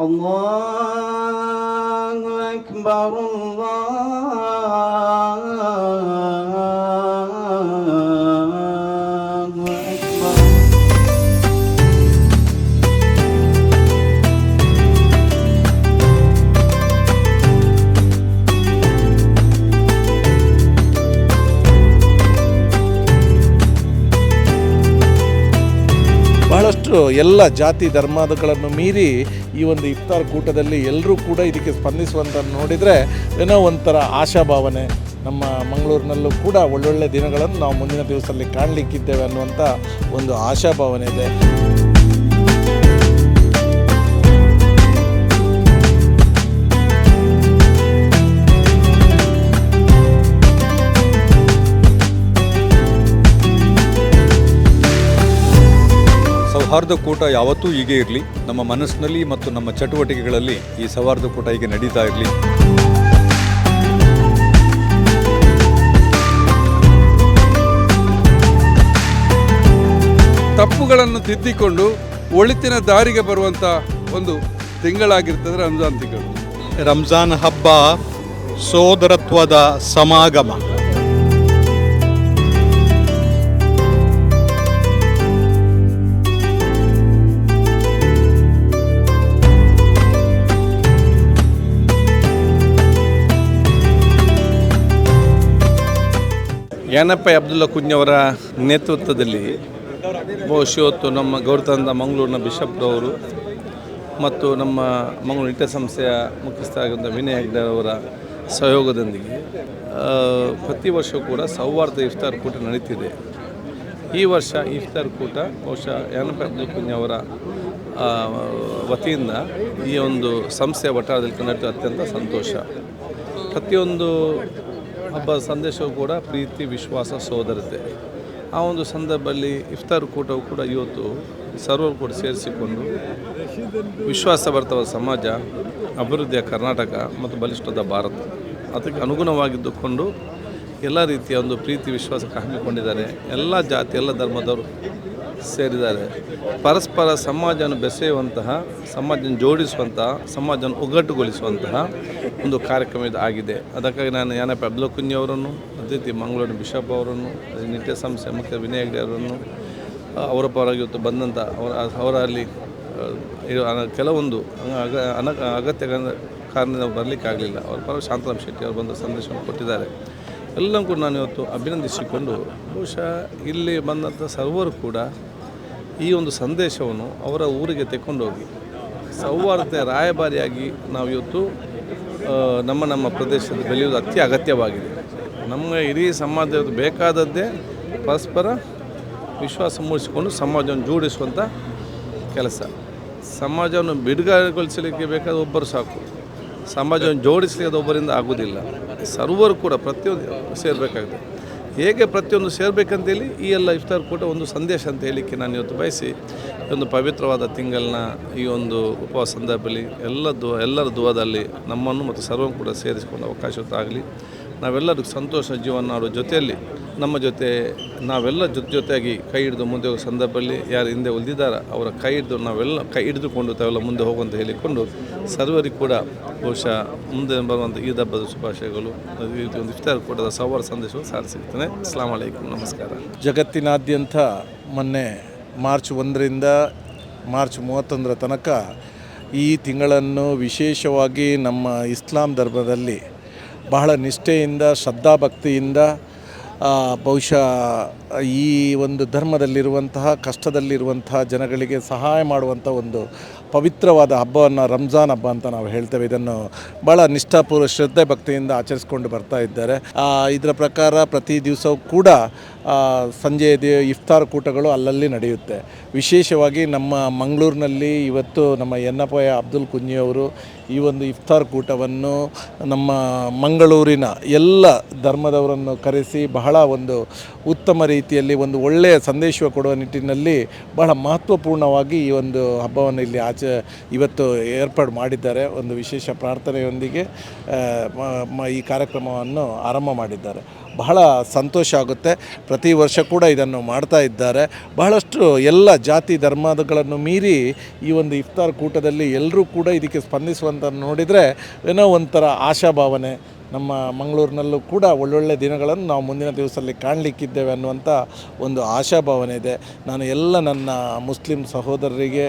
الله أكبر الله أكبر. ಬಹಳಷ್ಟು ಎಲ್ಲ ಜಾತಿ ಧರ್ಮಗಳನ್ನು ಮೀರಿ ಈ ಒಂದು ಇಫ್ತಾರ್ ಕೂಟದಲ್ಲಿ ಎಲ್ಲರೂ ಕೂಡ ಇದಕ್ಕೆ ಸ್ಪಂದಿಸುವಂಥ ನೋಡಿದರೆ ಏನೋ ಒಂಥರ ಆಶಾಭಾವನೆ. ನಮ್ಮ ಮಂಗಳೂರಿನಲ್ಲೂ ಕೂಡ ಒಳ್ಳೊಳ್ಳೆ ದಿನಗಳನ್ನು ನಾವು ಮುಂದಿನ ದಿವಸದಲ್ಲಿ ಕಾಣಲಿಕ್ಕಿದ್ದೇವೆ ಅನ್ನುವಂಥ ಒಂದು ಆಶಾಭಾವನೆ ಇದೆ. ಸೌಹಾರ್ದ ಕೂಟ ಯಾವತ್ತೂ ಹೀಗೆ ಇರಲಿ, ನಮ್ಮ ಮನಸ್ಸಿನಲ್ಲಿ ಮತ್ತು ನಮ್ಮ ಚಟುವಟಿಕೆಗಳಲ್ಲಿ ಈ ಸೌಹಾರ್ದ ಕೂಟ ಹೀಗೆ ನಡೀತಾ ಇರಲಿ. ತಪ್ಪುಗಳನ್ನು ತಿದ್ದಿಕೊಂಡು ಒಳಿತಿನ ದಾರಿಗೆ ಬರುವಂಥ ಒಂದು ತಿಂಗಳಾಗಿರ್ತದೆ ರಂಜಾನ್ ತಿಂಗಳು. ರಂಜಾನ್ ಹಬ್ಬ ಸೋದರತ್ವದ ಸಮಾಗಮ. ಯಾನಪ್ಪ ಅಬ್ದುಲ್ಲಾ ಕುಂಜ್ನವರ ನೇತೃತ್ವದಲ್ಲಿ ಬಹುಶಃ ನಮ್ಮ ಗೌರವಾನ್ವಿತ ಮಂಗಳೂರಿನ ಬಿಷಪ್ರವರು ಮತ್ತು ನಮ್ಮ ಮಂಗಳೂರು ನಿಟ್ಟ ಸಂಸ್ಥೆಯ ಮುಖ್ಯಸ್ಥರಾಗಿದ್ದ ವಿನಯ್ ಹೆಗ್ಡೆ ಅವರ ಸಹಯೋಗದೊಂದಿಗೆ ಪ್ರತಿ ವರ್ಷ ಕೂಡ ಸೌಹಾರ್ದ ಇಫ್ತಾರ್ ಕೂಟ ನಡೀತಿದೆ. ಈ ವರ್ಷ ಇಫ್ತಾರ್ ಕೂಟ ಬಹುಶಃ ಯಾನಪ್ಪ ಅಬ್ದುಲ್ಲಾ ಕುಂಜ್ನವರ ವತಿಯಿಂದ ಈ ಒಂದು ಸಂಸ್ಥೆಯ ವಠಾರದಲ್ಲಿ ನಡೀತು. ಅತ್ಯಂತ ಸಂತೋಷ. ಪ್ರತಿಯೊಂದು ಹಬ್ಬದ ಸಂದೇಶವೂ ಕೂಡ ಪ್ರೀತಿ, ವಿಶ್ವಾಸ, ಸೋದರತೆ. ಆ ಒಂದು ಸಂದರ್ಭದಲ್ಲಿ ಇಫ್ತಾರ್ ಕೂಟವು ಕೂಡ ಇವತ್ತು ಸರ್ವರು ಕೂಡ ಸೇರಿಸಿಕೊಂಡು ವಿಶ್ವಾಸ ಭರಿತವಾದ ಸಮಾಜ, ಅಭಿವೃದ್ಧಿಯ ಕರ್ನಾಟಕ ಮತ್ತು ಬಲಿಷ್ಠದ ಭಾರತ ಅದಕ್ಕೆ ಅನುಗುಣವಾಗಿದ್ದುಕೊಂಡು ಎಲ್ಲ ರೀತಿಯ ಒಂದು ಪ್ರೀತಿ ವಿಶ್ವಾಸಕ್ಕೆ ಹಮ್ಮಿಕೊಂಡಿದ್ದಾರೆ. ಎಲ್ಲ ಜಾತಿ, ಎಲ್ಲ ಧರ್ಮದವರು ಸೇರಿದ್ದಾರೆ. ಪರಸ್ಪರ ಸಮಾಜವನ್ನು ಬೆಸೆಯುವಂತಹ, ಸಮಾಜವನ್ನು ಜೋಡಿಸುವಂತಹ, ಸಮಾಜವನ್ನು ಒಗ್ಗಟ್ಟುಗೊಳಿಸುವಂತಹ ಒಂದು ಕಾರ್ಯಕ್ರಮ ಇದು ಆಗಿದೆ. ಅದಕ್ಕಾಗಿ ನಾನು ಯಾನಪ್ಪ ಅಬ್ದುಲ್ಲಾ ಕುಂಜ್ನವರನ್ನು, ಅದೇ ರೀತಿ ಮಂಗಳೂರಿನ ಬಿಷಪ್ ಅವರನ್ನು, ನಿಟ್ಟ ಸಂಸ್ಥೆ ಮುಖ್ಯ ವಿನಯ್ ಹೆಗ್ಡೆ ಅವರನ್ನು, ಅವರ ಪರವಾಗಿ ಇವತ್ತು ಬಂದಂಥ ಅವರಲ್ಲಿ ಕೆಲವೊಂದು ಅಗತ್ಯ ಕಾರಣದಿಂದ ಬರಲಿಕ್ಕಾಗಲಿಲ್ಲ. ಅವರ ಪರ ಶಾಂತರಾಮ್ ಶೆಟ್ಟಿ ಅವರು ಬಂದ ಸಂದೇಶವನ್ನು ಕೊಟ್ಟಿದ್ದಾರೆ. ಎಲ್ಲರೂ ಕೂಡ ನಾನು ಇವತ್ತು ಅಭಿನಂದಿಸಿಕೊಂಡು ಬಹುಶಃ ಇಲ್ಲಿ ಬಂದಂಥ ಸರ್ವರು ಕೂಡ ಈ ಒಂದು ಸಂದೇಶವನ್ನು ಅವರ ಊರಿಗೆ ತೆಕ್ಕೊಂಡೋಗಿ ಸೌಹಾರ್ದತೆ ರಾಯಭಾರಿಯಾಗಿ ನಾವು ಇವತ್ತು ನಮ್ಮ ಪ್ರದೇಶದಲ್ಲಿ ಬೆಳೆಯುವುದು ಅತಿ ಅಗತ್ಯವಾಗಿದೆ. ನಮ್ಮ ಇಡೀ ಸಮಾಜದ ಬೇಕಾದದ್ದೇ ಪರಸ್ಪರ ವಿಶ್ವಾಸ ಮೂಡಿಸಿಕೊಂಡು ಸಮಾಜವನ್ನು ಜೋಡಿಸುವಂಥ ಕೆಲಸ. ಸಮಾಜವನ್ನು ಬಿಡುಗಡೆಗೊಳಿಸಲಿಕ್ಕೆ ಬೇಕಾದ ಒಬ್ಬರು ಸಾಕು, ಸಮಾಜವನ್ನು ಜೋಡಿಸಲಿಕ್ಕೆ ಅದು ಒಬ್ಬರಿಂದ ಆಗೋದಿಲ್ಲ. ಸರ್ವರು ಕೂಡ ಪ್ರತಿಯೊಂದು ಸೇರಬೇಕಾಗುತ್ತೆ. ಹೇಗೆ ಪ್ರತಿಯೊಂದು ಸೇರಬೇಕಂತೇಳಿ ಈ ಎಲ್ಲ ಇಫ್ತಾರ್ ಕೂಟ ಒಂದು ಸಂದೇಶ ಅಂತ ಹೇಳಲಿಕ್ಕೆ ನಾನು ಇವತ್ತು ಬಯಸಿ, ಒಂದು ಪವಿತ್ರವಾದ ತಿಂಗಳನ್ನ ಈ ಒಂದು ಉಪವಾಸ ಸಂದರ್ಭದಲ್ಲಿ ಎಲ್ಲರ ದುವಾದಲ್ಲಿ ನಮ್ಮನ್ನು ಮತ್ತು ಸರ್ವವನ್ನು ಕೂಡ ಸೇರಿಸಿಕೊಂಡು ಅವಕಾಶವಾಗಲಿ. ನಾವೆಲ್ಲರೂ ಸಂತೋಷ ಜೀವನ ಮಾಡುವ ಜೊತೆಯಲ್ಲಿ ನಮ್ಮ ಜೊತೆ ನಾವೆಲ್ಲ ಜೊತೆಯಾಗಿ ಕೈ ಹಿಡಿದು ಮುಂದೆ ಹೋಗೋ ಸಂದರ್ಭದಲ್ಲಿ ಯಾರು ಹಿಂದೆ ಉಳಿದಿದ್ದಾರೆ ಅವರ ಕೈ ಹಿಡಿದು ನಾವೆಲ್ಲ ಕೈ ಹಿಡಿದುಕೊಂಡು ತಾವೆಲ್ಲ ಮುಂದೆ ಹೋಗುವಂತ ಹೇಳಿಕೊಂಡು ಸರ್ವರಿಗೂ ಕೂಡ ಬಹುಶಃ ಮುಂದೆ ಬರುವಂಥ ಈದ್ ಹಬ್ಬದ ಶುಭಾಶಯಗಳು, ಈ ಒಂದು ಇಫ್ತಾರ್ ಕೂಟದ ಸೌಹಾರ್ದ ಸಂದೇಶವನ್ನು ಸಾರಿಸಿರ್ತೇನೆ. ಅಸ್ಲಾಂ ಅಲೈಕುಂ, ನಮಸ್ಕಾರ. ಜಗತ್ತಿನಾದ್ಯಂತ ಮೊನ್ನೆ ಮಾರ್ಚ್ 1ರಿಂದ ಮಾರ್ಚ್ 31ರ ತನಕ ಈ ತಿಂಗಳನ್ನು ವಿಶೇಷವಾಗಿ ನಮ್ಮ ಇಸ್ಲಾಂ ಧರ್ಮದಲ್ಲಿ ಬಹಳ ನಿಷ್ಠೆಯಿಂದ, ಶ್ರದ್ಧಾಭಕ್ತಿಯಿಂದ ಬಹುಶಃ ಈ ಒಂದು ಧರ್ಮದಲ್ಲಿರುವಂತಹ ಕಷ್ಟದಲ್ಲಿರುವಂತಹ ಜನಗಳಿಗೆ ಸಹಾಯ ಮಾಡುವಂಥ ಒಂದು ಪವಿತ್ರವಾದ ಹಬ್ಬವನ್ನು ರಂಜಾನ್ ಹಬ್ಬ ಅಂತ ನಾವು ಹೇಳ್ತೇವೆ. ಇದನ್ನು ಭಾಳ ನಿಷ್ಠಾಪೂರ್ವ ಶ್ರದ್ಧೆ ಭಕ್ತಿಯಿಂದ ಆಚರಿಸ್ಕೊಂಡು ಬರ್ತಾ ಇದ್ದಾರೆ. ಇದರ ಪ್ರಕಾರ ಪ್ರತಿ ದಿವಸವೂ ಕೂಡ ಸಂಜೆ ಇಫ್ತಾರ್ ಕೂಟಗಳು ಅಲ್ಲಲ್ಲಿ ನಡೆಯುತ್ತೆ. ವಿಶೇಷವಾಗಿ ನಮ್ಮ ಮಂಗಳೂರಿನಲ್ಲಿ ಇವತ್ತು ನಮ್ಮ ಯನ್ನಪ್ಪ ಅಬ್ದುಲ್ ಕುಂಜಿಯವರು ಈ ಒಂದು ಇಫ್ತಾರ್ ಕೂಟವನ್ನು ನಮ್ಮ ಮಂಗಳೂರಿನ ಎಲ್ಲ ಧರ್ಮದವರನ್ನು ಕರೆಸಿ ಬಹಳ ಒಂದು ಉತ್ತಮ ರೀತಿಯಲ್ಲಿ ಒಂದು ಒಳ್ಳೆಯ ಸಂದೇಶ ಕೊಡುವ ನಿಟ್ಟಿನಲ್ಲಿ ಬಹಳ ಮಹತ್ವಪೂರ್ಣವಾಗಿ ಈ ಒಂದು ಹಬ್ಬವನ್ನು ಇಲ್ಲಿ ಇವತ್ತು ಏರ್ಪಾಡು ಮಾಡಿದ್ದಾರೆ. ಒಂದು ವಿಶೇಷ ಪ್ರಾರ್ಥನೆಯೊಂದಿಗೆ ಈ ಕಾರ್ಯಕ್ರಮವನ್ನು ಆರಂಭ ಮಾಡಿದ್ದಾರೆ. ಬಹಳ ಸಂತೋಷ ಆಗುತ್ತೆ. ಪ್ರತಿ ವರ್ಷ ಕೂಡ ಇದನ್ನು ಮಾಡ್ತಾ ಇದ್ದಾರೆ. ಬಹಳಷ್ಟು ಎಲ್ಲ ಜಾತಿ ಧರ್ಮಗಳನ್ನು ಮೀರಿ ಈ ಒಂದು ಇಫ್ತಾರ್ ಕೂಟದಲ್ಲಿ ಎಲ್ಲರೂ ಕೂಡ ಇದಕ್ಕೆ ಸ್ಪಂದಿಸುವಂಥ ನೋಡಿದರೆ ಏನೋ ಒಂಥರ ಆಶಾಭಾವನೆ. ನಮ್ಮ ಮಂಗಳೂರಿನಲ್ಲೂ ಕೂಡ ಒಳ್ಳೊಳ್ಳೆ ದಿನಗಳನ್ನು ನಾವು ಮುಂದಿನ ದಿವಸದಲ್ಲಿ ಕಾಣಲಿಕ್ಕಿದ್ದೇವೆ ಅನ್ನುವಂಥ ಒಂದು ಆಶಾಭಾವನೆ ಇದೆ. ನಾನು ಎಲ್ಲ ನನ್ನ ಮುಸ್ಲಿಂ ಸಹೋದರರಿಗೆ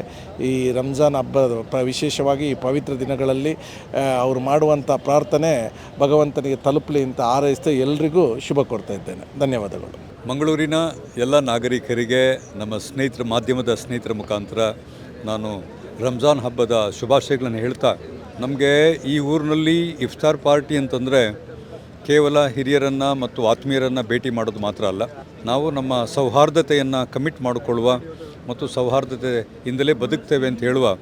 ಈ ರಂಜಾನ್ ಹಬ್ಬ ವಿಶೇಷವಾಗಿ ಈ ಪವಿತ್ರ ದಿನಗಳಲ್ಲಿ ಅವರು ಮಾಡುವಂಥ ಪ್ರಾರ್ಥನೆ ಭಗವಂತನಿಗೆ ತಲುಪಲಿ ಅಂತ ಹಾರೈಸ್ತಾ ಎಲ್ರಿಗೂ ಶುಭ ಕೊಡ್ತಾ ಇದ್ದೇನೆ. ಧನ್ಯವಾದಗಳು. ಮಂಗಳೂರಿನ ಎಲ್ಲ ನಾಗರಿಕರಿಗೆ ನಮ್ಮ ಮಾಧ್ಯಮದ ಸ್ನೇಹಿತರ ಮುಖಾಂತರ ನಾನು ರಂಜಾನ್ ಹಬ್ಬದ ಶುಭಾಶಯಗಳನ್ನು ಹೇಳ್ತಾ, ನಮಗೆ ಈ ಊರಿನಲ್ಲಿ ಇಫ್ತಾರ್ ಪಾರ್ಟಿ ಅಂತಂದರೆ ಕೇವಲ ಹಿರಿಯರನ್ನು ಮತ್ತು ಆತ್ಮೀಯರನ್ನು ಭೇಟಿ ಮಾಡೋದು ಮಾತ್ರ ಅಲ್ಲ, ನಾವು ನಮ್ಮ ಸೌಹಾರ್ದತೆಯನ್ನು ಕಮಿಟ್ ಮಾಡಿಕೊಳ್ಳುವ ಮತ್ತು ಸೌಹಾರ್ದತೆಯಿಂದಲೇ ಬದುಕ್ತೇವೆ ಅಂತ ಹೇಳುವ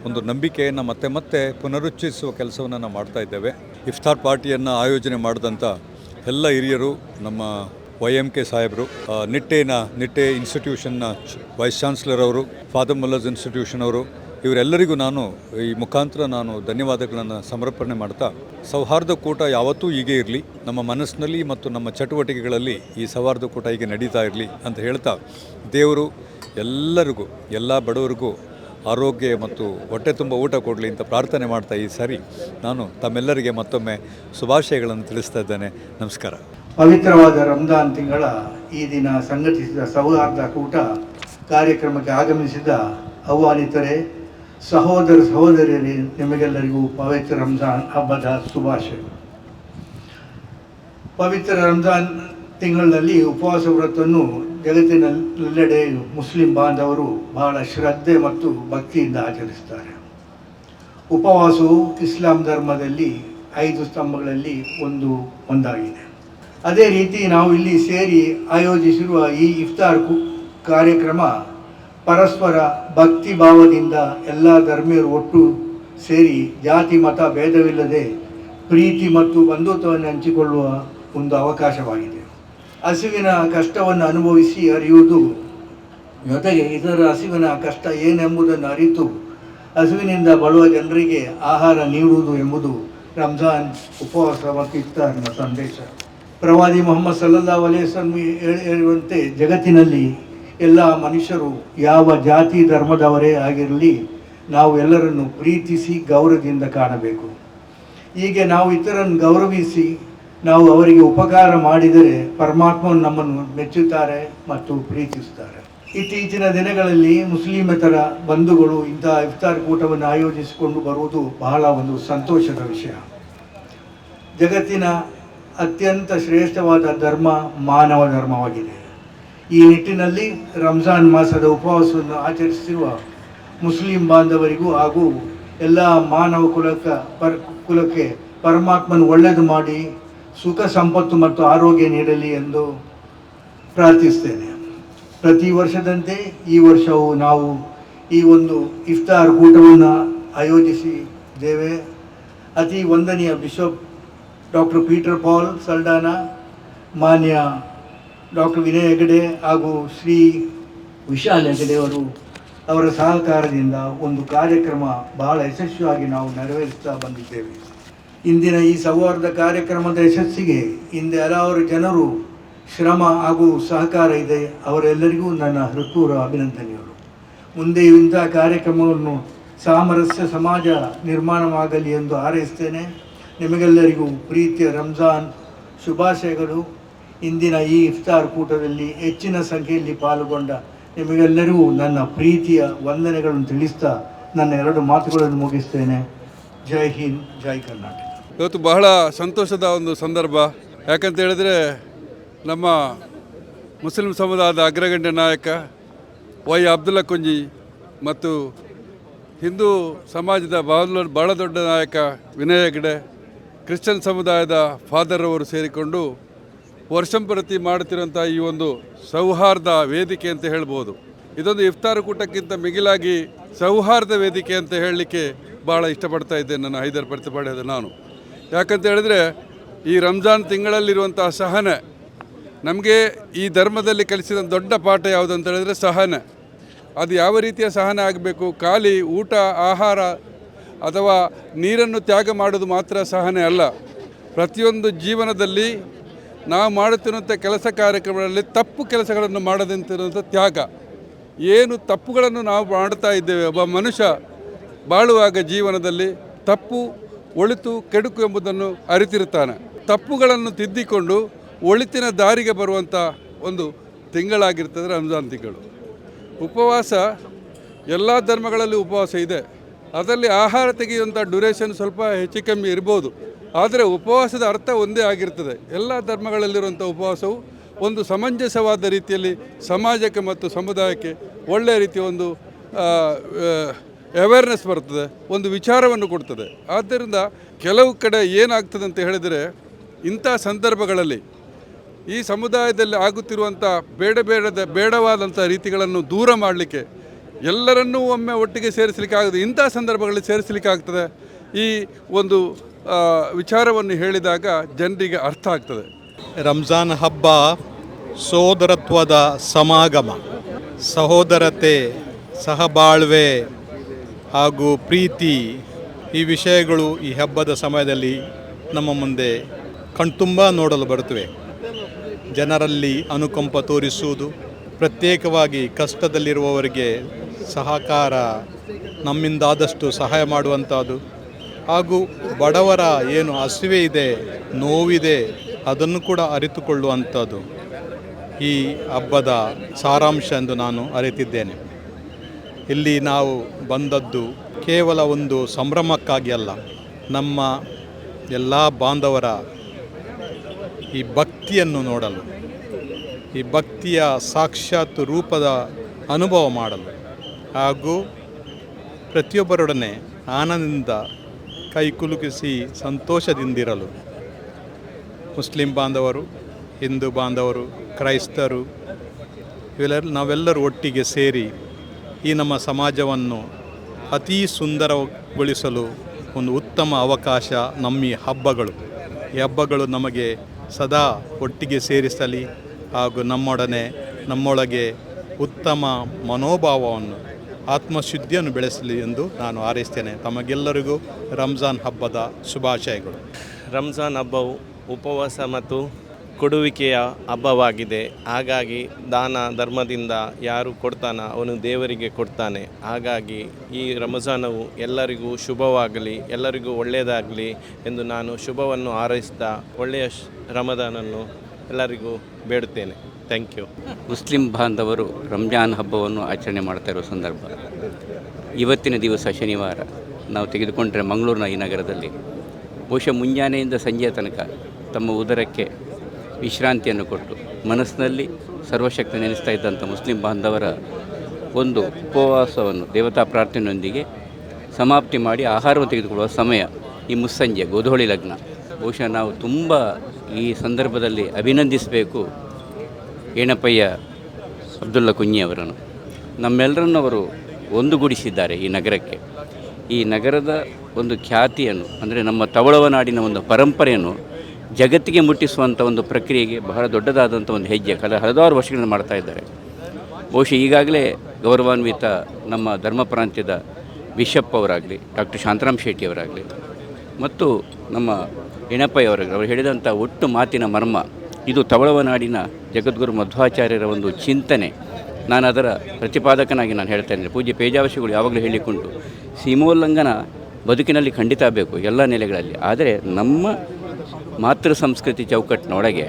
ಒಂದು ನಂಬಿಕೆಯನ್ನು ಮತ್ತೆ ಪುನರುಚ್ಚರಿಸುವ ಕೆಲಸವನ್ನು ನಾವು ಮಾಡ್ತಾ ಇದ್ದೇವೆ. ಇಫ್ತಾರ್ ಪಾರ್ಟಿಯನ್ನು ಆಯೋಜನೆ ಮಾಡಿದಂಥ ಎಲ್ಲ ಹಿರಿಯರು, ನಮ್ಮ YMK ಸಾಹೇಬರು, ನಿಟ್ಟೆ ಇನ್ಸ್ಟಿಟ್ಯೂಷನ್ನ ವೈಸ್ ಚಾನ್ಸಲರ್ ಅವರು, ಫಾದರ್ ಮುಲ್ಲರ್ಸ್ ಇನ್ಸ್ಟಿಟ್ಯೂಷನ್ ಅವರು, ಇವರೆಲ್ಲರಿಗೂ ನಾನು ಈ ಮುಖಾಂತರ ಧನ್ಯವಾದಗಳನ್ನು ಸಮರ್ಪಣೆ ಮಾಡ್ತಾ, ಸೌಹಾರ್ದ ಕೂಟ ಯಾವತ್ತೂ ಹೀಗೆ ಇರಲಿ, ನಮ್ಮ ಮನಸ್ಸಿನಲ್ಲಿ ಮತ್ತು ನಮ್ಮ ಚಟುವಟಿಕೆಗಳಲ್ಲಿ ಈ ಸೌಹಾರ್ದ ಕೂಟ ಹೀಗೆ ನಡೀತಾ ಇರಲಿ ಅಂತ ಹೇಳ್ತಾ, ದೇವರು ಎಲ್ಲರಿಗೂ, ಎಲ್ಲ ಬಡವರಿಗೂ ಆರೋಗ್ಯ ಮತ್ತು ಹೊಟ್ಟೆ ತುಂಬ ಊಟ ಕೊಡಲಿ ಅಂತ ಪ್ರಾರ್ಥನೆ ಮಾಡ್ತಾ ಈ ಸಾರಿ ನಾನು ತಮ್ಮೆಲ್ಲರಿಗೆ ಮತ್ತೊಮ್ಮೆ ಶುಭಾಶಯಗಳನ್ನು ತಿಳಿಸ್ತಾ ಇದ್ದೇನೆ. ನಮಸ್ಕಾರ. ಪವಿತ್ರವಾದ ರಂಜಾನ್ ತಿಂಗಳ ಈ ದಿನ ಸಂಘಟಿಸಿದ ಸೌಹಾರ್ದ ಕೂಟ ಕಾರ್ಯಕ್ರಮಕ್ಕೆ ಆಗಮಿಸಿದ ಆಹ್ವಾನಿತರೆ, ಸಹೋದರಿಯರೇ, ನಿಮಗೆಲ್ಲರಿಗೂ ಪವಿತ್ರ ರಂಜಾನ್ ಹಬ್ಬದ ಶುಭಾಶಯಗಳು. ಪವಿತ್ರ ರಂಜಾನ್ ತಿಂಗಳಲ್ಲಿ ಉಪವಾಸ ವ್ರತವನ್ನು ಜಗತ್ತಿನೆಲ್ಲೆಡೆ ಮುಸ್ಲಿಂ ಬಾಂಧವರು ಬಹಳ ಶ್ರದ್ಧೆ ಮತ್ತು ಭಕ್ತಿಯಿಂದ ಆಚರಿಸ್ತಾರೆ. ಉಪವಾಸವು ಇಸ್ಲಾಂ ಧರ್ಮದಲ್ಲಿ 5 ಸ್ತಂಭಗಳಲ್ಲಿ ಒಂದಾಗಿದೆ. ಅದೇ ರೀತಿ ನಾವು ಇಲ್ಲಿ ಸೇರಿ ಆಯೋಜಿಸಿರುವ ಈ ಇಫ್ತಾರ್ ಕಾರ್ಯಕ್ರಮ ಪರಸ್ಪರ ಭಕ್ತಿ ಭಾವದಿಂದ ಎಲ್ಲ ಧರ್ಮೀಯರು ಒಟ್ಟು ಸೇರಿ ಜಾತಿ ಮತ ಭೇದವಿಲ್ಲದೆ ಪ್ರೀತಿ ಮತ್ತು ಬಂಧುತ್ವವನ್ನು ಹಂಚಿಕೊಳ್ಳುವ ಒಂದು ಅವಕಾಶವಾಗಿದೆ. ಹಸಿವಿನ ಕಷ್ಟವನ್ನು ಅನುಭವಿಸಿ ಅರಿಯುವುದು ಜೊತೆಗೆ ಇದರ ಹಸಿವಿನ ಕಷ್ಟ ಏನೆಂಬುದನ್ನು ಅರಿತು ಹಸಿವಿನಿಂದ ಬರುವ ಜನರಿಗೆ ಆಹಾರ ನೀಡುವುದು ಎಂಬುದು ರಂಜಾನ್ ಉಪವಾಸ ಮತ್ತು ಇಫ್ತಾರ್ನ ಸಂದೇಶ. ಪ್ರವಾದಿ ಮೊಹಮ್ಮದ್ ಸಲ್ಲಲ್ಲಾಹು ಅಲೈಹಿ ವಸಲ್ಲಂ ಹೇಳುವಂತೆ ಜಗತ್ತಿನಲ್ಲಿ ಎಲ್ಲ ಮನುಷ್ಯರು ಯಾವ ಜಾತಿ ಧರ್ಮದವರೇ ಆಗಿರಲಿ, ನಾವು ಎಲ್ಲರನ್ನು ಪ್ರೀತಿಸಿ ಗೌರವದಿಂದ ಕಾಣಬೇಕು. ಹೀಗೆ ನಾವು ಇತರರನ್ನು ಗೌರವಿಸಿ ನಾವು ಅವರಿಗೆ ಉಪಕಾರ ಮಾಡಿದರೆ ಪರಮಾತ್ಮನು ನಮ್ಮನ್ನು ಮೆಚ್ಚುತ್ತಾರೆ ಮತ್ತು ಪ್ರೀತಿಸುತ್ತಾರೆ. ಇತ್ತೀಚಿನ ದಿನಗಳಲ್ಲಿ ಮುಸ್ಲಿಮೇತರ ಬಂಧುಗಳು ಇಂತಹ ಇಫ್ತಾರ್ ಕೂಟವನ್ನು ಆಯೋಜಿಸಿಕೊಂಡು ಬರುವುದು ಬಹಳ ಒಂದು ಸಂತೋಷದ ವಿಷಯ. ಜಗತ್ತಿನ ಅತ್ಯಂತ ಶ್ರೇಷ್ಠವಾದ ಧರ್ಮ ಮಾನವ ಧರ್ಮವಾಗಿದೆ. ಈ ನಿಟ್ಟಿನಲ್ಲಿ ರಂಜಾನ್ ಮಾಸದ ಉಪವಾಸವನ್ನು ಆಚರಿಸಿರುವ ಮುಸ್ಲಿಂ ಬಾಂಧವರಿಗೂ ಹಾಗೂ ಎಲ್ಲ ಮಾನವ ಕುಲಕ್ಕೆ ಪರಮಾತ್ಮನು ಒಳ್ಳೆಯದು ಮಾಡಿ ಸುಖ ಸಂಪತ್ತು ಮತ್ತು ಆರೋಗ್ಯ ನೀಡಲಿ ಎಂದು ಪ್ರಾರ್ಥಿಸ್ತೇನೆ. ಪ್ರತಿ ವರ್ಷದಂತೆ ಈ ವರ್ಷವೂ ನಾವು ಈ ಒಂದು ಇಫ್ತಾರ್ ಕೂಟವನ್ನು ಆಯೋಜಿಸಿದ್ದೇವೆ. ಅತಿ ವಂದನೀಯ bishop doctor Peter Pal Saldanha, ಮಾನ್ಯ ಡಾಕ್ಟರ್ ವಿನಯ್ ಹೆಗಡೆ ಹಾಗೂ ಶ್ರೀ ವಿಶಾಲ್ ಹೆಗಡೆಯವರು ಅವರ ಸಹಕಾರದಿಂದ ಒಂದು ಕಾರ್ಯಕ್ರಮ ಬಹಳ ಯಶಸ್ವಿಯಾಗಿ ನಾವು ನೆರವೇರಿಸ್ತಾ ಬಂದಿದ್ದೇವೆ. ಇಂದಿನ ಈ ಸೌಹಾರ್ದ ಕಾರ್ಯಕ್ರಮದ ಯಶಸ್ಸಿಗೆ ಹಿಂದೆ ಹಲವಾರು ಜನರು ಶ್ರಮ ಹಾಗೂ ಸಹಕಾರ ಇದೆ. ಅವರೆಲ್ಲರಿಗೂ ನನ್ನ ಹೃತ್ಪೂರ್ವ ಅಭಿನಂದನೆಗಳು. ಮುಂದೆ ಇಂಥ ಕಾರ್ಯಕ್ರಮವನ್ನು ಸಾಮರಸ್ಯ ಸಮಾಜ ನಿರ್ಮಾಣವಾಗಲಿ ಎಂದು ಹಾರೈಸ್ತೇನೆ. ನಿಮಗೆಲ್ಲರಿಗೂ ಪ್ರೀತಿಯ ರಂಜಾನ್ ಶುಭಾಶಯಗಳು. ಇಂದಿನ ಈ ಇಫ್ತಾರ್ ಕೂಟದಲ್ಲಿ ಹೆಚ್ಚಿನ ಸಂಖ್ಯೆಯಲ್ಲಿ ಪಾಲ್ಗೊಂಡ ನಿಮಗೆಲ್ಲರಿಗೂ ನನ್ನ ಪ್ರೀತಿಯ ವಂದನೆಗಳನ್ನು ತಿಳಿಸ್ತಾ ನನ್ನ 2 ಮಾತುಗಳನ್ನು ಮುಗಿಸ್ತೇನೆ. ಜೈ ಹಿಂದ್, ಜೈ ಕರ್ನಾಟಕ. ಇವತ್ತು ಬಹಳ ಸಂತೋಷದ ಒಂದು ಸಂದರ್ಭ. ಯಾಕಂತ ಹೇಳಿದ್ರೆ ನಮ್ಮ ಮುಸ್ಲಿಂ ಸಮುದಾಯದ ಅಗ್ರಗಣ್ಯ ನಾಯಕ ವೈ ಅಬ್ದುಲ್ಲಾ ಕುಂಜಿ ಮತ್ತು ಹಿಂದೂ ಸಮಾಜದ ಬಹಳ ದೊಡ್ಡ ನಾಯಕ ವಿನಯ್ ಹೆಗಡೆ, ಕ್ರಿಶ್ಚಿಯನ್ ಸಮುದಾಯದ ಫಾದರ್ ಅವರು ಸೇರಿಕೊಂಡು ವರ್ಷಂಪ್ರತಿ ಮಾಡುತ್ತಿರುವಂಥ ಈ ಒಂದು ಸೌಹಾರ್ದ ವೇದಿಕೆ ಅಂತ ಹೇಳ್ಬೋದು. ಇದೊಂದು ಇಫ್ತಾರ್ ಕೂಟಕ್ಕಿಂತ ಮಿಗಿಲಾಗಿ ಸೌಹಾರ್ದ ವೇದಿಕೆ ಅಂತ ಹೇಳಲಿಕ್ಕೆ ಭಾಳ ಇಷ್ಟಪಡ್ತಾ ಇದ್ದೇನೆ ನನ್ನ ಹೈದರ್ ಪ್ರತಿಪಾಡ್ಯದ ನಾನು. ಯಾಕಂತ ಹೇಳಿದ್ರೆ ಈ ರಂಜಾನ್ ತಿಂಗಳಲ್ಲಿರುವಂಥ ಸಹನೆ ನಮಗೆ ಈ ಧರ್ಮದಲ್ಲಿ ಕಲಿಸಿದ ದೊಡ್ಡ ಪಾಠ ಯಾವುದಂತ ಹೇಳಿದ್ರೆ ಸಹನೆ. ಅದು ಯಾವ ರೀತಿಯ ಸಹನೆ ಆಗಬೇಕು, ಖಾಲಿ ಊಟ ಆಹಾರ ಅಥವಾ ನೀರನ್ನು ತ್ಯಾಗ ಮಾಡೋದು ಮಾತ್ರ ಸಹನೆ ಅಲ್ಲ. ಪ್ರತಿಯೊಂದು ಜೀವನದಲ್ಲಿ ನಾವು ಮಾಡುತ್ತಿರುವಂಥ ಕೆಲಸ ಕಾರ್ಯಕ್ರಮಗಳಲ್ಲಿ ತಪ್ಪು ಕೆಲಸಗಳನ್ನು ಮಾಡದಂತಿರುವಂಥ ತ್ಯಾಗ. ಏನು ತಪ್ಪುಗಳನ್ನು ನಾವು ಮಾಡ್ತಾ ಇದ್ದೇವೆ, ಒಬ್ಬ ಮನುಷ್ಯ ಬಾಳುವಾಗ ಜೀವನದಲ್ಲಿ ತಪ್ಪು ಒಳಿತು ಕೆಡುಕು ಎಂಬುದನ್ನು ಅರಿತಿರುತ್ತಾನೆ. ತಪ್ಪುಗಳನ್ನು ತಿದ್ದಿಕೊಂಡು ಒಳಿತಿನ ದಾರಿಗೆ ಬರುವಂಥ ಒಂದು ತಿಂಗಳಾಗಿರ್ತದೆ ರಂಜಾನ್ ತಿಂಗಳು. ಉಪವಾಸ ಎಲ್ಲ ಧರ್ಮಗಳಲ್ಲಿ ಉಪವಾಸ ಇದೆ. ಅದರಲ್ಲಿ ಆಹಾರ ತೆಗೆಯುವಂಥ ಡ್ಯೂರೇಷನ್ ಸ್ವಲ್ಪ ಹೆಚ್ಚು ಕಮ್ಮಿ ಇರ್ಬೋದು, ಆದರೆ ಉಪವಾಸದ ಅರ್ಥ ಒಂದೇ ಆಗಿರ್ತದೆ. ಎಲ್ಲ ಧರ್ಮಗಳಲ್ಲಿರುವಂಥ ಉಪವಾಸವು ಒಂದು ಸಮಂಜಸವಾದ ರೀತಿಯಲ್ಲಿ ಸಮಾಜಕ್ಕೆ ಮತ್ತು ಸಮುದಾಯಕ್ಕೆ ಒಳ್ಳೆಯ ರೀತಿಯ ಒಂದು ಅವೇರ್ನೆಸ್ ಬರ್ತದೆ, ಒಂದು ವಿಚಾರವನ್ನು ಕೊಡ್ತದೆ. ಆದ್ದರಿಂದ ಕೆಲವು ಕಡೆ ಏನಾಗ್ತದೆ ಅಂತ ಹೇಳಿದರೆ, ಇಂಥ ಸಂದರ್ಭಗಳಲ್ಲಿ ಈ ಸಮುದಾಯದಲ್ಲಿ ಆಗುತ್ತಿರುವಂಥ ಬೇಡವಾದಂಥ ರೀತಿಗಳನ್ನು ದೂರ ಮಾಡಲಿಕ್ಕೆ ಎಲ್ಲರನ್ನೂ ಒಮ್ಮೆ ಒಟ್ಟಿಗೆ ಸೇರಿಸಲಿಕ್ಕೆ ಆಗೋದು. ಇಂಥ ಸಂದರ್ಭಗಳಲ್ಲಿ ಸೇರಿಸಲಿಕ್ಕೆ ಆಗ್ತದೆ. ಈ ಒಂದು ವಿಚಾರವನ್ನು ಹೇಳಿದಾಗ ಜನರಿಗೆ ಅರ್ಥ ಆಗ್ತದೆ. ರಂಜಾನ್ ಹಬ್ಬ ಸೋದರತ್ವದ ಸಮಾಗಮ, ಸಹೋದರತೆ, ಸಹಬಾಳ್ವೆ ಹಾಗೂ ಪ್ರೀತಿ, ಈ ವಿಷಯಗಳು ಈ ಹಬ್ಬದ ಸಮಯದಲ್ಲಿ ನಮ್ಮ ಮುಂದೆ ಕಣ್ತುಂಬ ನೋಡಲು ಬರುತ್ತವೆ. ಜನರಲ್ಲಿ ಅನುಕಂಪ ತೋರಿಸುವುದು, ಪ್ರತ್ಯೇಕವಾಗಿ ಕಷ್ಟದಲ್ಲಿರುವವರಿಗೆ ಸಹಕಾರ, ನಮ್ಮಿಂದಾದಷ್ಟು ಸಹಾಯ ಮಾಡುವಂಥದ್ದು, ಹಾಗೂ ಬಡವರ ಏನು ಹಸಿವೆ ಇದೆ, ನೋವಿದೆ, ಅದನ್ನು ಕೂಡ ಅರಿತುಕೊಳ್ಳುವಂಥದ್ದು ಈ ಹಬ್ಬದ ಸಾರಾಂಶ ಎಂದು ನಾನು ಅರಿತಿದ್ದೇನೆ. ಇಲ್ಲಿ ನಾವು ಬಂದದ್ದು ಕೇವಲ ಒಂದು ಸಂಭ್ರಮಕ್ಕಾಗಿ ಅಲ್ಲ, ನಮ್ಮ ಎಲ್ಲ ಬಾಂಧವರ ಈ ಭಕ್ತಿಯನ್ನು ನೋಡಲು, ಈ ಭಕ್ತಿಯ ಸಾಕ್ಷಾತ್ ರೂಪದ ಅನುಭವ ಮಾಡಲು, ಹಾಗೂ ಪ್ರತಿಯೊಬ್ಬರೊಡನೆ ಆನಂದದಿಂದ ಕೈಕುಲುಕಿಸಿ ಸಂತೋಷದಿಂದಿರಲು ಮುಸ್ಲಿಂ ಬಾಂಧವರು, ಹಿಂದೂ ಬಾಂಧವರು, ಕ್ರೈಸ್ತರು ನಾವೆಲ್ಲರೂ ಒಟ್ಟಿಗೆ ಸೇರಿ ಈ ನಮ್ಮ ಸಮಾಜವನ್ನು ಅತೀ ಸುಂದರಗೊಳಿಸಲು ಒಂದು ಉತ್ತಮ ಅವಕಾಶ ನಮ್ಮ ಈ ಹಬ್ಬಗಳು. ಈ ಹಬ್ಬಗಳು ನಮಗೆ ಸದಾ ಒಟ್ಟಿಗೆ ಸೇರಿಸಲಿ ಹಾಗೂ ನಮ್ಮೊಳಗೆ ಉತ್ತಮ ಮನೋಭಾವವನ್ನು, ಆತ್ಮಶುದ್ಧಿಯನ್ನು ಬೆಳೆಸಲಿ ಎಂದು ನಾನು ಹಾರೈಸ್ತೇನೆ. ತಮಗೆಲ್ಲರಿಗೂ ರಂಜಾನ್ ಹಬ್ಬದ ಶುಭಾಶಯಗಳು. ರಂಜಾನ್ ಹಬ್ಬವು ಉಪವಾಸ ಮತ್ತು ಕೊಡುವಿಕೆಯ ಹಬ್ಬವಾಗಿದೆ. ಹಾಗಾಗಿ ದಾನ ಧರ್ಮದಿಂದ ಯಾರು ಕೊಡ್ತಾನೋ ಅವನು ದೇವರಿಗೆ ಕೊಡ್ತಾನೆ. ಹಾಗಾಗಿ ಈ ರಂಜಾನವು ಎಲ್ಲರಿಗೂ ಶುಭವಾಗಲಿ, ಎಲ್ಲರಿಗೂ ಒಳ್ಳೆಯದಾಗಲಿ ಎಂದು ನಾನು ಶುಭವನ್ನು ಹಾರೈಸಿದ ಒಳ್ಳೆಯ ರಮದಾನನ್ನು ಎಲ್ಲರಿಗೂ ಬೇಡುತ್ತೇನೆ. Thank you. ಮುಸ್ಲಿಂ ಬಾಂಧವರು ರಂಜಾನ್ ಹಬ್ಬವನ್ನು ಆಚರಣೆ ಮಾಡ್ತಾ ಇರೋ ಸಂದರ್ಭ, ಇವತ್ತಿನ ದಿವಸ ಶನಿವಾರ ನಾವು ತೆಗೆದುಕೊಂಡರೆ ಮಂಗಳೂರಿನ ಈ ನಗರದಲ್ಲಿ ಬಹುಶಃ ಮುಂಜಾನೆಯಿಂದ ಸಂಜೆಯ ತನಕ ತಮ್ಮ ಉದರಕ್ಕೆ ವಿಶ್ರಾಂತಿಯನ್ನು ಕೊಟ್ಟು ಮನಸ್ಸಿನಲ್ಲಿ ಸರ್ವಶಕ್ತಿ ನೆನೆಸ್ತಾ ಇದ್ದಂಥ ಮುಸ್ಲಿಂ ಬಾಂಧವರ ಒಂದು ಉಪವಾಸವನ್ನು ದೇವತಾ ಪ್ರಾರ್ಥನೆಯೊಂದಿಗೆ ಸಮಾಪ್ತಿ ಮಾಡಿ ಆಹಾರವನ್ನು ತೆಗೆದುಕೊಳ್ಳುವ ಸಮಯ ಈ ಮುಸ್ಸಂಜೆ ಗೋಧೂಳಿ ಲಗ್ನ. ಬಹುಶಃ ನಾವು ತುಂಬ ಈ ಸಂದರ್ಭದಲ್ಲಿ ಅಭಿನಂದಿಸಬೇಕು ಏನಪ್ಪಯ್ಯ ಅಬ್ದುಲ್ಲಾ ಕುಂಞಿ ಅವರನ್ನು. ನಮ್ಮೆಲ್ಲರನ್ನು ಅವರು ಒಂದುಗೂಡಿಸಿದ್ದಾರೆ ಈ ನಗರಕ್ಕೆ. ಈ ನಗರದ ಒಂದು ಖ್ಯಾತಿಯನ್ನು, ಅಂದರೆ ನಮ್ಮ ತವಳವ ನಾಡಿನ ಒಂದು ಪರಂಪರೆಯನ್ನು ಜಗತ್ತಿಗೆ ಮುಟ್ಟಿಸುವಂಥ ಒಂದು ಪ್ರಕ್ರಿಯೆಗೆ ಬಹಳ ದೊಡ್ಡದಾದಂಥ ಒಂದು ಹೆಜ್ಜೆ ಹಲವಾರು ವರ್ಷಗಳನ್ನು ಮಾಡ್ತಾ ಇದ್ದಾರೆ. ಬಹುಶಃ ಈಗಾಗಲೇ ಗೌರವಾನ್ವಿತ ನಮ್ಮ ಧರ್ಮ ಪ್ರಾಂತ್ಯದ ಬಿಷಪ್ ಅವರಾಗಲಿ, ಡಾಕ್ಟರ್ ಶಾಂತರಾಮ್ ಶೆಟ್ಟಿ ಅವರಾಗಲಿ ಮತ್ತು ನಮ್ಮ ಏನಪ್ಪಯ್ಯವರಾಗಲಿ ಅವರು ಹೇಳಿದಂಥ ಒಟ್ಟು ಮಾತಿನ ಮರ್ಮ, ಇದು ತವಳವ ನಾಡಿನ ಜಗದ್ಗುರು ಮಧ್ವಾಚಾರ್ಯರ ಒಂದು ಚಿಂತನೆ. ನಾನು ಅದರ ಪ್ರತಿಪಾದಕನಾಗಿ ನಾನು ಹೇಳ್ತಾ ಇದ್ದೇನೆ. ಪೂಜ್ಯ ಪೇಜಾವಶಿಗಳು ಯಾವಾಗಲೂ ಹೇಳಿಕೊಂಡು ಸೀಮೋಲ್ಲಂಘನ ಬದುಕಿನಲ್ಲಿ ಖಂಡಿತ ಬೇಕು ಎಲ್ಲ ನೆಲೆಗಳಲ್ಲಿ. ಆದರೆ ನಮ್ಮ ಮಾತೃ ಸಂಸ್ಕೃತಿ ಚೌಕಟ್ಟಿನೊಳಗೆ,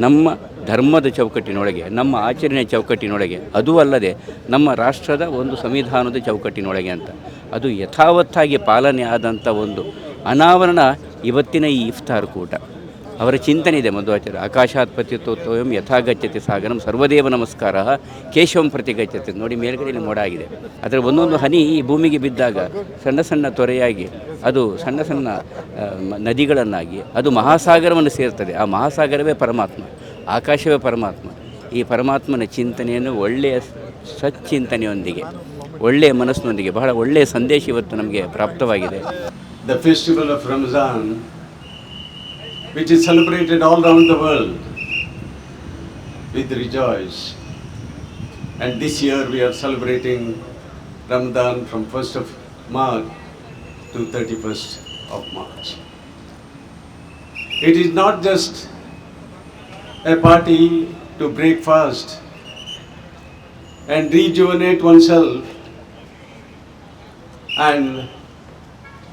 ನಮ್ಮ ಧರ್ಮದ ಚೌಕಟ್ಟಿನೊಳಗೆ, ನಮ್ಮ ಆಚರಣೆ ಚೌಕಟ್ಟಿನೊಳಗೆ, ಅದೂ ಅಲ್ಲದೆ ನಮ್ಮ ರಾಷ್ಟ್ರದ ಒಂದು ಸಂವಿಧಾನದ ಚೌಕಟ್ಟಿನೊಳಗೆ ಅಂತ ಅದು ಯಥಾವತ್ತಾಗಿ ಪಾಲನೆ ಆದಂಥ ಒಂದು ಅನಾವರಣ ಇವತ್ತಿನ ಈ ಇಫ್ತಾರ್ ಕೂಟ. ಅವರ ಚಿಂತನೆ ಇದೆ ಮಧ್ವಾಚಾರ್ಯ, ಆಕಾಶಾತ್ ಪತಿತೋತ್ವಯಂ ಯಥಾಗಚ್ಚತಿ ಸಾಗರಂ ಸರ್ವದೇವ ನಮಸ್ಕಾರ ಕೇಶವಂ ಪ್ರತಿಗಚ್ಚತಿ. ನೋಡಿ ಮೇಲ್ಗಡೆಯಲ್ಲಿ ಮೋಡ ಆಗಿದೆ, ಅದರ ಒಂದೊಂದು ಹನಿ ಈ ಭೂಮಿಗೆ ಬಿದ್ದಾಗ ಸಣ್ಣ ಸಣ್ಣ ತೊರೆಯಾಗಿ ಅದು ಸಣ್ಣ ಸಣ್ಣ ನದಿಗಳನ್ನಾಗಿ ಅದು ಮಹಾಸಾಗರವನ್ನು ಸೇರ್ತದೆ. ಆ ಮಹಾಸಾಗರವೇ ಪರಮಾತ್ಮ, ಆಕಾಶವೇ ಪರಮಾತ್ಮ. ಈ ಪರಮಾತ್ಮನ ಚಿಂತನೆಯನ್ನು ಒಳ್ಳೆಯ ಸಚ್ಚಿಂತನೆಯೊಂದಿಗೆ, ಒಳ್ಳೆಯ ಮನಸ್ಸಿನೊಂದಿಗೆ ಬಹಳ ಒಳ್ಳೆಯ ಸಂದೇಶ ಇವತ್ತು ನಮಗೆ ಪ್ರಾಪ್ತವಾಗಿದೆ. The festival of Ramzan, which is celebrated all around the world with rejoice. And this year we are celebrating Ramadan from 1st of March to 31st of March. It is not just a party to break fast and rejuvenate oneself and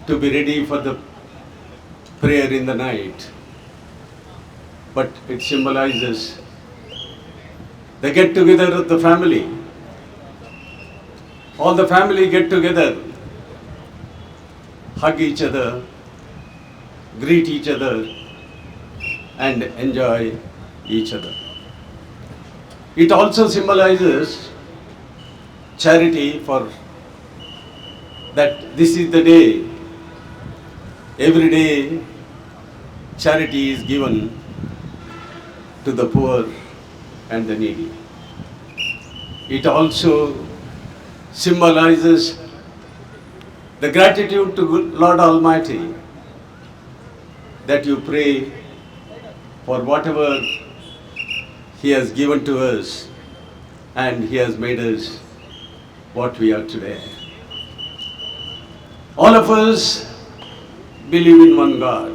to be ready for the prayer in the night. But it symbolizes the get together of the family. All the family get together, hug each other, greet each other, and enjoy each other. It also symbolizes charity, for that this is the day, every day charity is given to the poor and the needy. It also symbolizes the gratitude to Lord Almighty, that you pray for whatever He has given to us and He has made us what we are today. All of us believe in one God,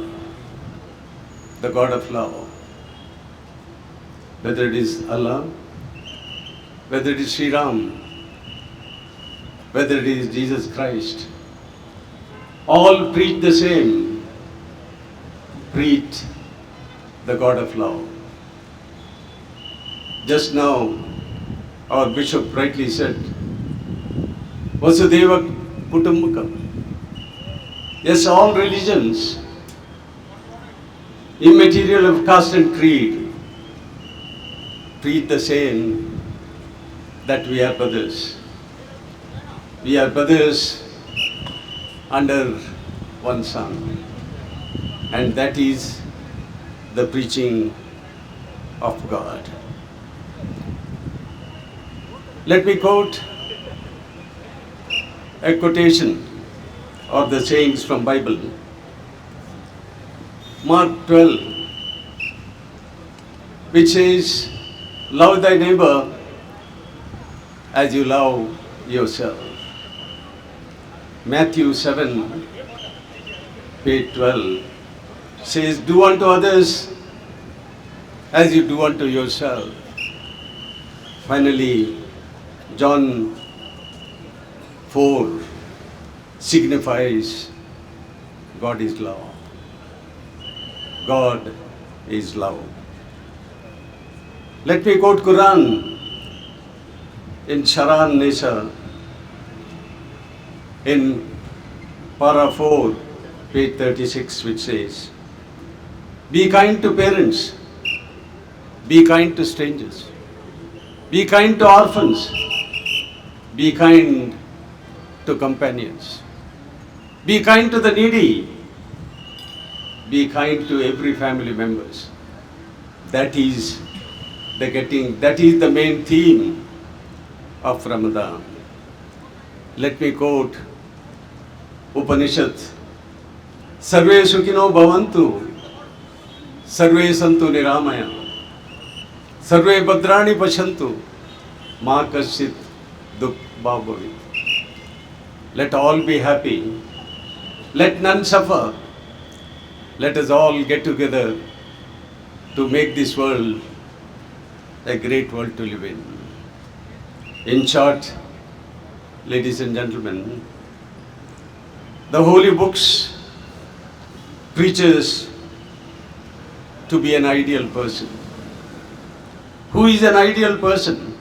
the God of love. Whether it is Allah, whether it is Sri Ram, whether it is Jesus Christ, all preach the same, preach the God of love. Just now, our bishop rightly said, Vasudeva Kutumbakam. Yes, all religions, immaterial of caste and creed, preach the same, that we are brothers. We are brothers under one sun, and that is the preaching of God. Let me quote a quotation of the sayings from Bible. Mark 12, which says, love thy neighbor as you love yourself. Matthew 7, page 12 says, do unto others as you do unto yourself. Finally, John 4 signifies God is love. God is love. Let me quote Quran in Sharan Nisa in para 4, page 36, which says, be kind to parents, be kind to strangers, be kind to orphans, be kind to companions, be kind to the needy, be kind to every family members. That is the main theme of Ramadan. Let me quote Upanishad. Sarve Sukhino Bhavantu, Sarve Santu Niramaya, Sarve Bhadrani Pashantu, Ma Kaschit Dukh Bhavavit. Let all be happy, let none suffer. Let us all get together to make this world a great world to live in. In short, ladies and gentlemen, the holy books preaches to be an ideal person. Who is an ideal person?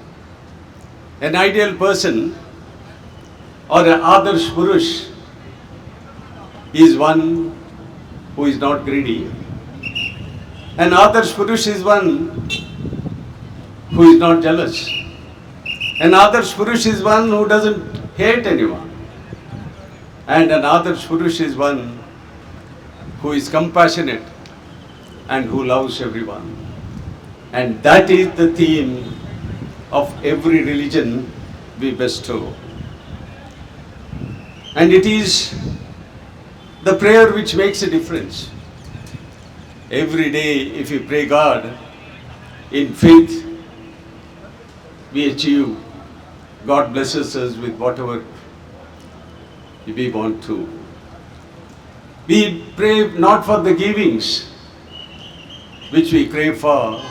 An ideal person or an Adarsh Purush is one who is not greedy. An Adarsh Purush is one who is not jealous. An Adarsh Purush is one who doesn't hate anyone. And an Adarsh Purush is one who is compassionate and who loves everyone. And that is the theme of every religion we bestow. And it is the prayer which makes a difference. Every day, if we pray God in faith, we achieve. God blesses us with whatever we want to. We pray not for the givings which we crave for,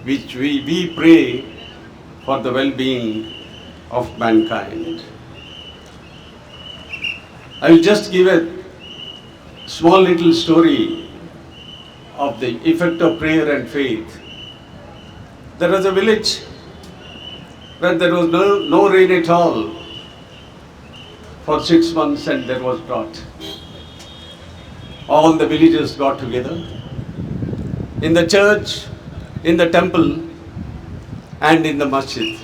which we pray for the well-being of mankind. I will just give a small little story of the effect of prayer and faith. There was a village where there was no rain at all for 6 months, and there was drought. All the villagers got together in the church, in the temple, and in the masjid,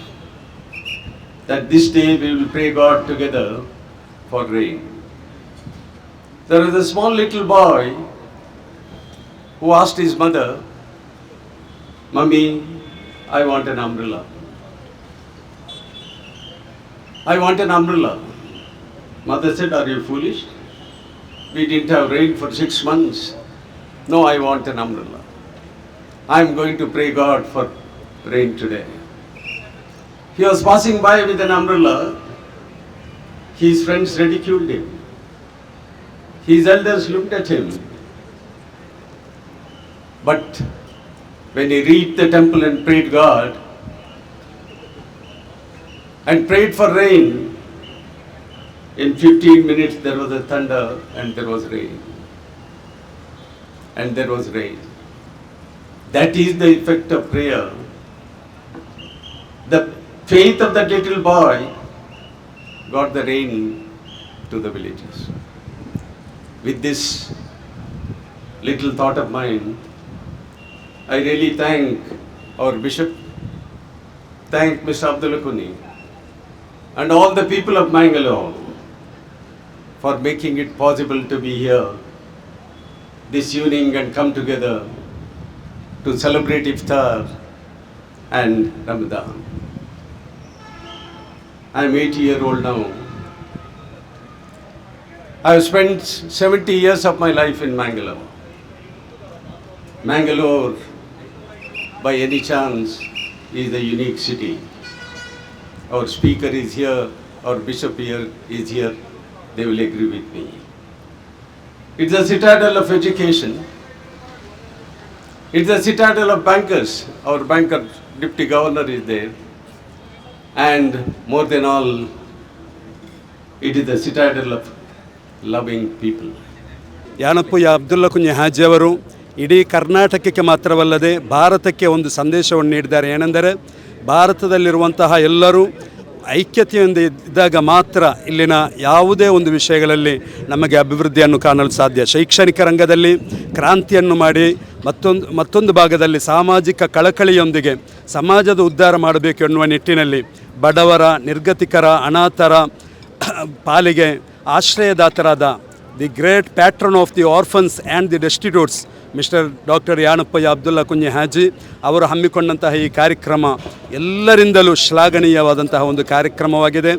that this day we will pray God together for rain. There was a small little boy who asked his mother, "Mummy, I want an umbrella. I want an umbrella." Mother said, "Are you foolish? We didn't have rain for 6 months. No, I want an umbrella. I am going to pray God for rain today." He was passing by with an umbrella. His friends ridiculed him. His elders looked at him. But when he reached the temple and prayed God and prayed for rain, in 15 minutes there was a thunder and there was rain. And there was rain. That is the effect of prayer. The faith of that little boy got the rain to the villages. With this little thought of mine, I really thank our bishop, thank Mr. Abdullah Kuni, and all the people of Mangalore for making it possible to be here this evening and come together to celebrate Iftar and Ramadan. I am 80-year-old now. I have spent 70 years of my life in Mangalore. Mangalore, by any chance, is a unique city. Our speaker is here, our bishop here is here, they will agree with me. It's a citadel of education. It's a citadel of bankers. Our banker, deputy governor is there. And more than all, it is the citadel of loving people. ಯಾನಪ್ಪಯ್ಯ Abdullah Kunhi ಹಾಜಿಯವರು ಇಡೀ ಕರ್ನಾಟಕಕ್ಕೆ ಮಾತ್ರವಲ್ಲದೆ ಭಾರತಕ್ಕೆ ಒಂದು ಸಂದೇಶವನ್ನು ನೀಡಿದ್ದಾರೆ. ಏನೆಂದರೆ ಭಾರತದಲ್ಲಿರುವಂತಹ ಎಲ್ಲರೂ ಐಕ್ಯತೆಯಿಂದ ಇದ್ದಾಗ ಮಾತ್ರ ಇಲ್ಲಿನ ಯಾವುದೇ ಒಂದು ವಿಷಯಗಳಲ್ಲಿ ನಮಗೆ ಅಭಿವೃದ್ಧಿಯನ್ನು ಕಾಣಲು ಸಾಧ್ಯ. ಶೈಕ್ಷಣಿಕ ರಂಗದಲ್ಲಿ ಕ್ರಾಂತಿಯನ್ನು ಮಾಡಿ ಮತ್ತೊಂದು ಭಾಗದಲ್ಲಿ ಸಾಮಾಜಿಕ ಕಳಕಳಿಯೊಂದಿಗೆ ಸಮಾಜದ ಉದ್ಧಾರ ಮಾಡಬೇಕು ಎನ್ನುವ ನಿಟ್ಟಿನಲ್ಲಿ ಬಡವರ, ನಿರ್ಗತಿಕರ, ಅನಾಥರ ಪಾಲಿಗೆ ಆಶ್ರಯದಾತರಾದ the great patron of the orphans and the destitutes mister doctor Yenepoya Abdullah Kunhi Haji ಅವರು ಹಮ್ಮಿಕೊಂಡಂತಹ ಈ ಕಾರ್ಯಕ್ರಮ ಎಲ್ಲರಿಂದಲೂ ಶ್ಲಾಘನೀಯವಾದಂತಹ ಒಂದು ಕಾರ್ಯಕ್ರಮವಾಗಿದೆ.